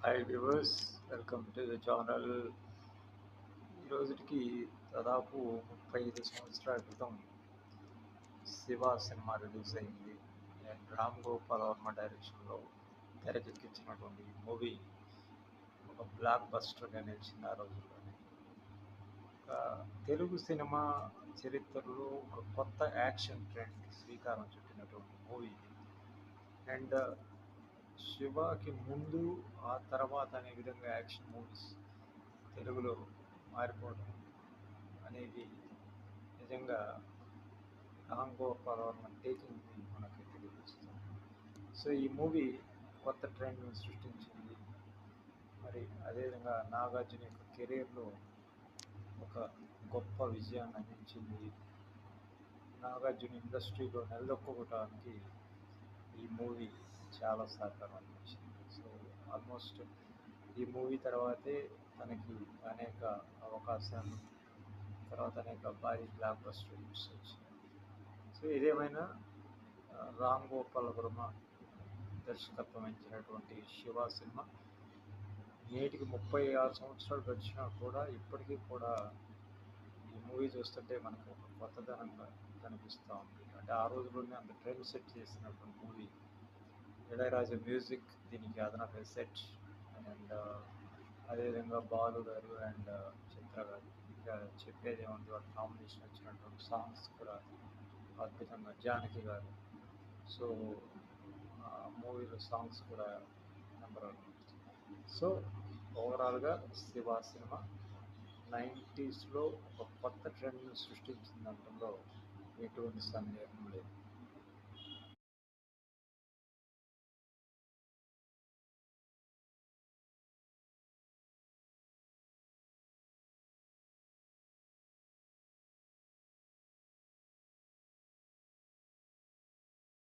Hi viewers, welcome to the channel. ఈ రోజుకి దాదాపు 35 సంవత్సరాల క్రితం శివ సినిమా రిలీజ్ అయింది. అండ్ రామ్ గోపాల్ వర్మ డైరెక్షన్లో తెరకెక్కించినటువంటి ఈ మూవీ ఒక బ్లాక్ బస్టర్గా నిలిచింది ఆ రోజుల్లోనే. ఒక తెలుగు సినిమా చరిత్రలో ఒక కొత్త యాక్షన్ ట్రెండ్కి శ్రీకారం చుట్టినటువంటి మూవీ. అండ్ శివకి ముందు ఆ తర్వాత అనే విధంగా యాక్షన్ మూవీస్ తెలుగులో మారిపోవడం అనేది నిజంగా రామ్ గోపాల్ వర్మ టేకింగ్ని మనకి తెలియజేస్తుంది. సో ఈ మూవీ కొత్త ట్రెండ్ని సృష్టించింది. మరి అదేవిధంగా నాగార్జున యొక్క కెరీర్లో ఒక గొప్ప విజయాన్ని అందించింది. నాగార్జున ఇండస్ట్రీలో నిలదొక్కుకోవడానికి ఈ మూవీ చాలా సహకారం అందించింది. సో ఆల్మోస్ట్ ఈ మూవీ తర్వాతే తనకి అనేక అవకాశాలు, తర్వాత అనేక భారీ బ్లాక్ బస్టర్ హిట్స్ వచ్చినాయి. సో ఇదేమైనా రామ్ గోపాల్ వర్మ దర్శకత్వం వహించినటువంటి శివ సినిమా నేటికి 36 సంవత్సరాలు గడిచినా కూడా ఇప్పటికీ కూడా ఈ మూవీ చూస్తుంటే మనకు ఒక కొత్తదనంగా కనిపిస్తూ ఉంది. అంటే ఆ రోజుల్లోనే అంత ట్రెండ్ సెట్ చేసినటువంటి మూవీ. ఇళయరాజా మ్యూజిక్ దీనికి అదనపు సెట్. అండ్ అదేవిధంగా బాలు గారు అండ్ చిత్ర గారు, ఇంకా చెప్పేది ఏముంది, వాళ్ళ కాంబినేషన్ వచ్చినటువంటి సాంగ్స్ కూడా అద్భుతంగా, జానకి గారు. సో మూవీలో సాంగ్స్ కూడా నెంబర్ వన్. సో ఓవరాల్గా శివ సినిమా 90స్లో ఒక కొత్త ట్రెండ్ని సృష్టించింది అనడంలో ఎటువంటి సందేహం లేదు.